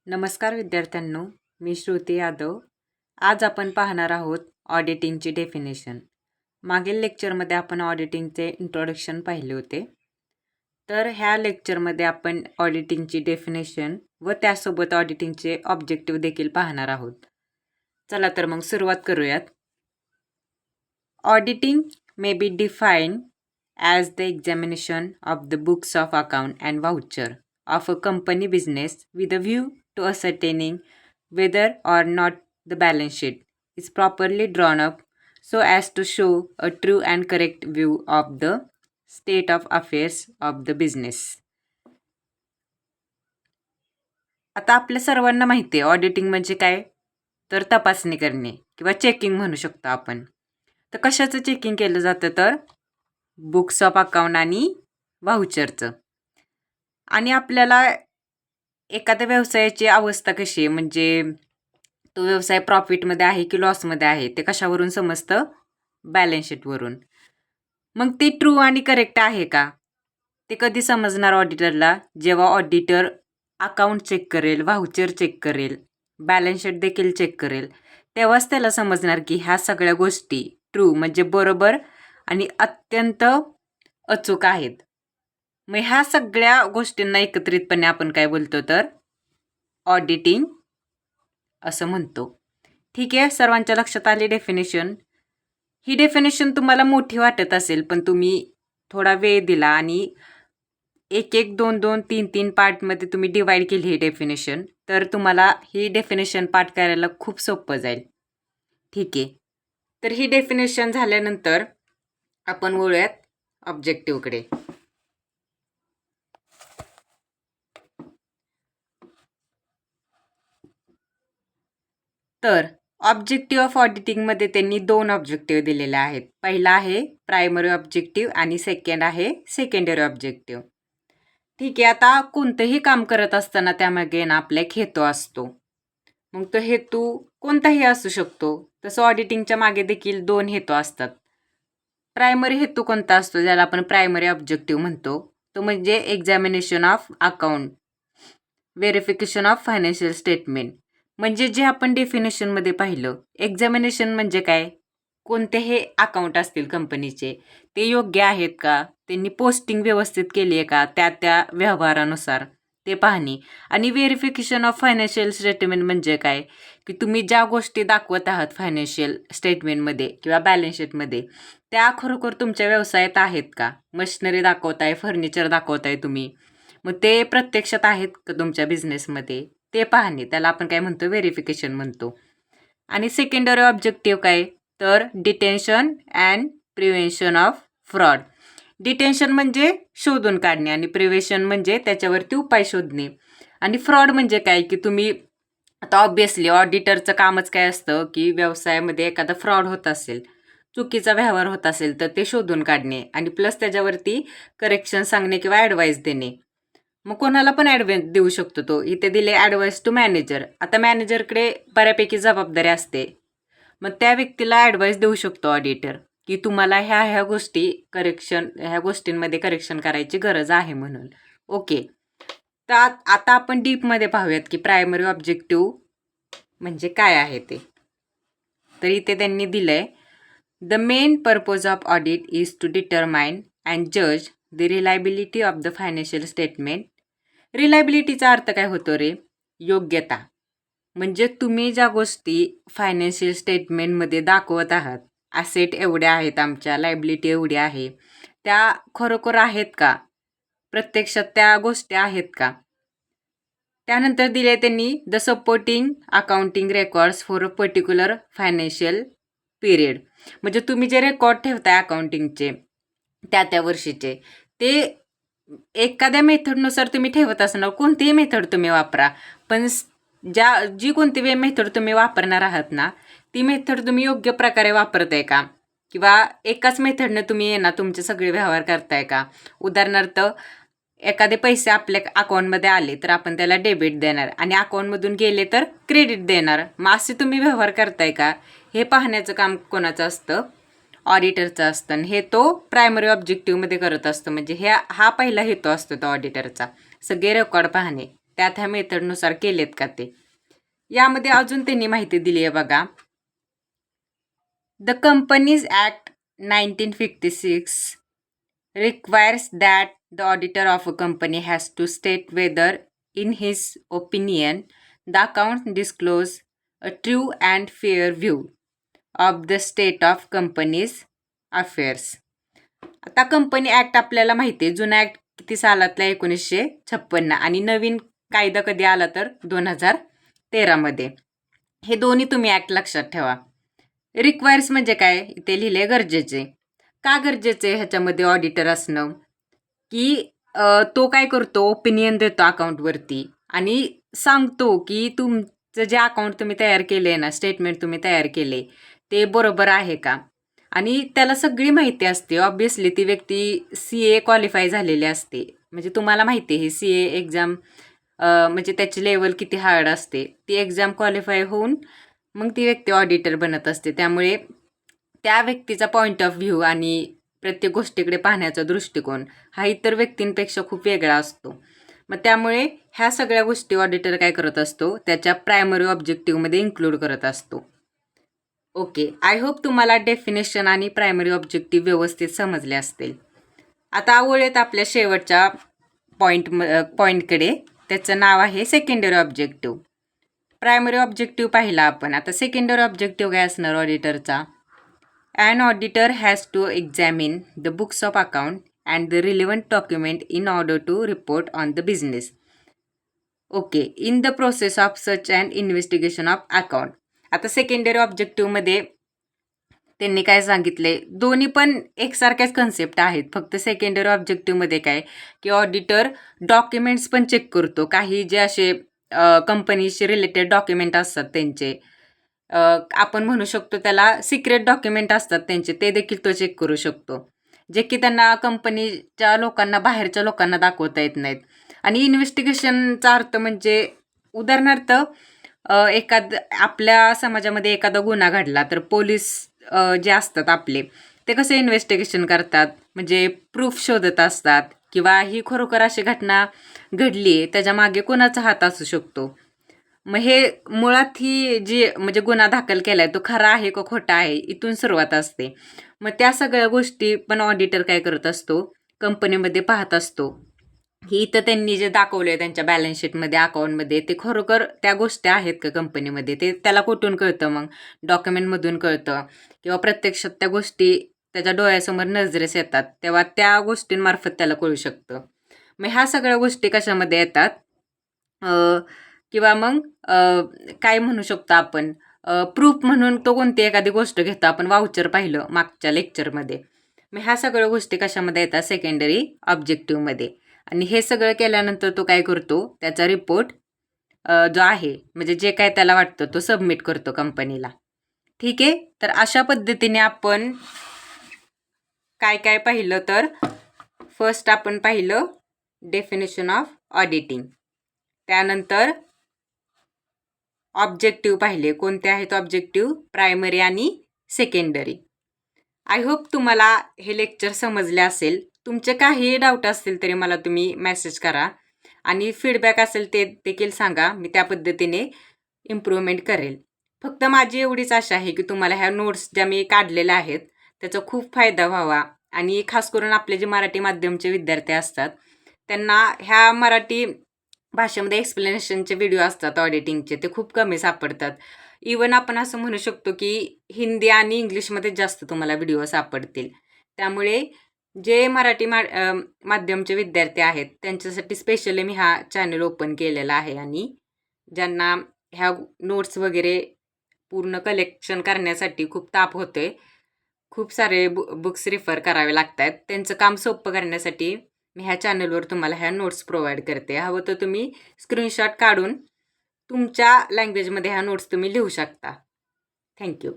नमस्कार विद्यार्थ्यांनो, मी श्रुती यादव. आज आपण पाहणार आहोत ऑडिटिंगची डेफिनेशन. मागील लेक्चरमध्ये आपण ऑडिटिंगचे इंट्रोडक्शन पाहिले होते. तर ह्या लेक्चरमध्ये आपण ऑडिटिंगची डेफिनेशन व त्यासोबत ऑडिटिंगचे ऑब्जेक्टिव्ह देखील पाहणार आहोत. चला तर मग सुरुवात करूयात. Auditing may be defined as the examination of the books of account and voucher of a company business with a view to ascertaining whether or not the balance sheet is properly drawn up so as to show a true and correct view of the state of affairs of the business. आता आपल्या सर्वांना माहिती आहे auditing म्हणजे काय, तर तपासणी करणे किंवा चेकिंग म्हणू शकतो आपण. तर कशाचं चेकिंग केलं जातं, तर बुक्स ऑफ अकाउंट आणि व्हाउचरचं. आणि आपल्याला एखाद्या व्यवसायाची अवस्था कशी आहे, म्हणजे तो व्यवसाय प्रॉफिटमध्ये आहे की लॉसमध्ये आहे, ते कशावरून समजतं, बॅलन्स शीटवरून. मग ते ट्रू आणि करेक्ट आहे का, ते कधी समजणार ऑडिटरला, जेव्हा ऑडिटर अकाउंट चेक करेल, व्हाउचर चेक करेल, बॅलन्स शीट देखील चेक करेल, तेव्हाच त्याला समजणार की ह्या सगळ्या गोष्टी ट्रू म्हणजे बरोबर आणि अत्यंत अचूक आहेत. मग ह्या सगळ्या गोष्टींना एकत्रितपणे आपण काय बोलतो, तर ऑडिटिंग असं म्हणतो. ठीक आहे, सर्वांच्या लक्षात आली डेफिनेशन. ही डेफिनेशन तुम्हाला मोठी वाटत असेल, पण तुम्ही थोडा वेळ दिला आणि एक 2 3 पार्टमध्ये तुम्ही डिवाईड केली ही डेफिनेशन, तर तुम्हाला ही डेफिनेशन पाठ करायला खूप सोपं जाईल. ठीक आहे, तर ही डेफिनेशन झाल्यानंतर आपण वळूयात ऑब्जेक्टिव्हकडे. तर ऑब्जेक्टिव्ह ऑफ ऑडिटिंगमध्ये त्यांनी 2 ऑब्जेक्टिव्ह दिलेले आहेत. पहिला आहे प्रायमरी ऑब्जेक्टिव्ह आणि सेकंड आहे सेकंडरी ऑब्जेक्टिव्ह. ठीक आहे, आता कोणतंही काम करत असताना त्यामागे ना आपला एक हेतू असतो. मग तो हेतू कोणताही असू शकतो. तसं ऑडिटिंगच्या मागे देखील 2 हेतू असतात. प्रायमरी हेतू कोणता असतो, ज्याला आपण प्रायमरी ऑब्जेक्टिव्ह म्हणतो, तो म्हणजे examination of account, verification of financial statement. म्हणजे जे आपण डेफिनेशनमध्ये पाहिलं, एक्झामिनेशन म्हणजे काय, कोणतेही अकाउंट असतील कंपनीचे, ते योग्य आहेत का, त्यांनी पोस्टिंग व्यवस्थित केली आहे का त्या व्यवहारानुसार, ते पाहणे. आणि व्हेरिफिकेशन ऑफ फायनान्शियल स्टेटमेंट म्हणजे काय, की तुम्ही ज्या गोष्टी दाखवत आहात फायनान्शियल स्टेटमेंटमध्ये किंवा बॅलन्स शीटमध्ये, त्या खरोखर तुमच्या व्यवसायात आहेत का. मशिनरी दाखवताय, फर्निचर दाखवताय तुम्ही, मग ते प्रत्यक्षात आहेत का तुमच्या बिझनेसमध्ये, ते पाहणे. त्याला आपण काय म्हणतो, व्हेरिफिकेशन म्हणतो. आणि सेकंडरी ऑब्जेक्टिव्ह काय, तर detention and prevention of fraud. Detention म्हणजे शोधून काढणे आणि प्रिव्हेन्शन म्हणजे त्याच्यावरती उपाय शोधणे. आणि फ्रॉड म्हणजे काय, की तुम्ही आता ऑब्विसली ऑडिटरचं कामच काय असतं, की व्यवसायामध्ये एखादा फ्रॉड होत असेल, चुकीचा व्यवहार होत असेल, तर ते शोधून काढणे आणि प्लस त्याच्यावरती करेक्शन सांगणे किंवा ॲडवाईस देणे. मग कोणाला पण ॲडवाईस देऊ शकतो तो. इथे दिले ॲडवाईस टू मॅनेजर. आता मॅनेजरकडे बऱ्यापैकी जबाबदारी असते, मग त्या व्यक्तीला ॲडवाईस देऊ शकतो ऑडिटर, की तुम्हाला ह्या ह्या गोष्टींमध्ये करेक्शन करायची गरज आहे म्हणून. ओके, तर आता आपण डीपमध्ये पाहूयात की प्रायमरी ऑब्जेक्टिव्ह म्हणजे काय आहे ते. तर इथे त्यांनी दिलंय, the main purpose of audit is to determine and जज the reliability of the financial statement. रिलायबिलिटीचा अर्थ काय होतो रे, योग्यता. म्हणजे तुम्ही ज्या गोष्टी फायनान्शियल स्टेटमेंटमध्ये दाखवत आहात, ॲसेट एवढ्या आहेत आमच्या, लायबिलिटी एवढी आहे, त्या खरोखर आहेत का, प्रत्यक्षात त्या गोष्टी आहेत का. त्यानंतर दिले त्यांनी the supporting accounting records for a particular financial period. म्हणजे तुम्ही जे रेकॉर्ड ठेवताय अकाउंटिंगचे त्या वर्षीचे, ते एखाद्या मेथडनुसार तुम्ही ठेवत असणार, कोणतीही मेथड तुम्ही वापरा, पण जी कोणती मेथड तुम्ही वापरणार आहात ना, ती मेथड तुम्ही योग्य प्रकारे वापरताय का, किंवा एकाच मेथडने तुम्ही तुमचे सगळे व्यवहार करताय का. उदाहरणार्थ, एखादे पैसे आपल्या अकाउंटमध्ये आले तर आपण त्याला डेबिट देणार आणि अकाउंटमधून गेले तर क्रेडिट देणार. मग असे तुम्ही व्यवहार करताय का, हे पाहण्याचं काम कोणाचं असतं, ऑडिटरचं असतं. आणि हे तो प्रायमरी ऑब्जेक्टिव्हमध्ये करत असतो. म्हणजे हा पहिला हेतू असतो तो ऑडिटरचा, सगळे रेकॉर्ड पाहणे. त्यात ह्या मेथडनुसार केलेत का ते. यामध्ये अजून त्यांनी माहिती दिली आहे बघा. The companies act 1956 requires that the auditor of a company has to state whether, in his opinion, the account disclose a true and fair view of the state of company's affairs. आता company act आपल्याला माहिती आहे. जुना act किती सालातला 1956 आणि नवीन कायदा कधी आला तर 2013मध्ये. हे दोन्ही तुम्ही ॲक्ट लक्षात ठेवा. रिक्वायर्स म्हणजे काय, इथे लिहिले गरजेचे. का गरजेचे ह्याच्यामध्ये ऑडिटर असणं, की तो काय करतो, ओपिनियन देतो अकाउंटवरती आणि सांगतो की तुमचं जे अकाउंट तुम्ही तयार केले ना, स्टेटमेंट तुम्ही तयार केले ते बरोबर आहे का. आणि त्याला सगळी माहिती असते. ऑब्वियसली ती व्यक्ती CA क्वालिफाय झालेली असते. म्हणजे तुम्हाला माहिती आहे ही CA एक्झाम म्हणजे त्याची लेवल किती हार्ड असते. ती एक्झाम क्वालिफाय होऊन मग ती व्यक्ती ऑडिटर बनत असते. त्यामुळे त्या व्यक्तीचा पॉईंट ऑफ व्ह्यू आणि प्रत्येक गोष्टीकडे पाहण्याचा दृष्टिकोन हा इतर व्यक्तींपेक्षा खूप वेगळा असतो. मग त्यामुळे ह्या सगळ्या गोष्टी ऑडिटर काय करत असतो, त्याच्या प्रायमरी ऑब्जेक्टिव्हमध्ये इन्क्लूड करत असतो. ओके, आय होप तुम्हाला डेफिनेशन आणि प्रायमरी ऑब्जेक्टिव्ह व्यवस्थित समजले असतील. आता वळूयात आपल्या शेवटच्या पॉईंटकडे. त्याचं नाव आहे सेकंडरी ऑब्जेक्टिव्ह. प्रायमरी ऑब्जेक्टिव्ह पाहिला आपण. आता सेकंडरी ऑब्जेक्टिव्ह काय असणार ऑडिटरचा. An auditor has to examine the books of account and the relevant document in order to report on the business. Okay, in the process of such an investigation of account. आता secondary ऑब्जेक्टिव्हमध्ये त्यांनी काय सांगितले, दोन्ही पण एकसारख्याच concept आहेत. फक्त secondary ऑब्जेक्टिव्हमध्ये काय की ऑडिटर डॉक्युमेंट्स पण चेक करतो. काही जे असे कंपनीशी रिलेटेड डॉक्युमेंट असतात त्यांचे, आपण म्हणू शकतो त्याला सिक्रेट डॉक्युमेंट असतात त्यांचे, ते देखील तो चेक करू शकतो, जे की त्यांना कंपनीच्या लोकांना, बाहेरच्या लोकांना दाखवता येत नाहीत. आणि इन्व्हेस्टिगेशनचा अर्थ म्हणजे उदाहरणार्थ आपल्या समाजामध्ये एखादा गुन्हा घडला तर पोलीस जे असतात आपले, ते कसे इन्व्हेस्टिगेशन करतात, म्हणजे प्रूफ शोधत असतात किंवा ही खरोखर अशी घटना घडली त्याच्या मागे कोणाचा हात असू शकतो. मग हे मुळात ही जी म्हणजे गुन्हा दाखल केला आहे तो खरा आहे का खोटा आहे इथून सुरुवात असते. मग त्या सगळ्या गोष्टी पण ऑडिटर काय करत असतो, कंपनीमध्ये पाहत असतो की इथं त्यांनी जे दाखवले त्यांच्या बॅलन्स शीटमध्ये, अकाउंटमध्ये, ते खरोखर त्या गोष्टी आहेत का कंपनीमध्ये. ते त्याला कुठून कळतं, मग डॉक्युमेंटमधून कळतं किंवा प्रत्यक्षात त्या गोष्टी त्याच्या डोळ्यासमोर नजरेस येतात तेव्हा त्या गोष्टींमार्फत त्याला कळू शकतं. मग ह्या सगळ्या गोष्टी कशामध्ये येतात, किंवा मग काय म्हणू शकतो आपण, प्रूफ म्हणून तो कोणती एखादी गोष्ट घेतो. आपण वाउचर पाहिलं मागच्या लेक्चरमध्ये. मग ह्या सगळ्या गोष्टी कशामध्ये येतात, सेकंडरी ऑब्जेक्टिव्हमध्ये. आणि हे सगळं केल्यानंतर तो काय करतो, त्याचा रिपोर्ट जो आहे म्हणजे जे काय त्याला वाटतं तो सबमिट करतो कंपनीला. ठीक आहे. तर अशा पद्धतीने आपण काय काय पाहिलं, तर फर्स्ट आपण पाहिलं डेफिनेशन ऑफ ऑडिटिंग, त्यानंतर ऑब्जेक्टिव्ह पाहिले. कोणते आहेत ऑब्जेक्टिव्ह, प्रायमरी आणि सेकंडरी. आय होप तुम्हाला हे लेक्चर समजले असेल. तुमचे काही डाऊट असतील तरी मला तुम्ही मेसेज करा आणि फीडबॅक असेल ते देखील सांगा. मी त्या पद्धतीने इम्प्रूव्हमेंट करेल. फक्त माझी एवढीच आशा आहे की तुम्हाला ह्या नोट्स ज्या मी काढलेल्या आहेत त्याचा खूप फायदा व्हावा. आणि खास करून आपले जे मराठी माध्यमचे विद्यार्थी असतात त्यांना ह्या मराठी भाषेमध्ये एक्सप्लेनेशनचे व्हिडिओ असतात ऑडिटिंगचे, ते खूप कमी सापडतात. इवन आपण असं म्हणू शकतो की हिंदी आणि इंग्लिशमध्ये जास्त तुम्हाला व्हिडिओ सापडतील. त्यामुळे जे मराठी माध्यमचे विद्यार्थी आहेत त्यांच्यासाठी स्पेशली मी हा चॅनल ओपन केलेला आहे. आणि ज्यांना ह्या नोट्स वगैरे पूर्ण कलेक्शन करण्यासाठी खूप ताप होते, खूप सारे बुक्स रिफर करावे लागत आहेत, त्यांचं काम सोपं करण्यासाठी मी ह्या चॅनलवर तुम्हाला ह्या नोट्स प्रोव्हाइड करते. हवं तर तुम्ही स्क्रीनशॉट काढून तुमच्या लँग्वेजमध्ये ह्या नोट्स तुम्ही लिहू शकता. थँक्यू.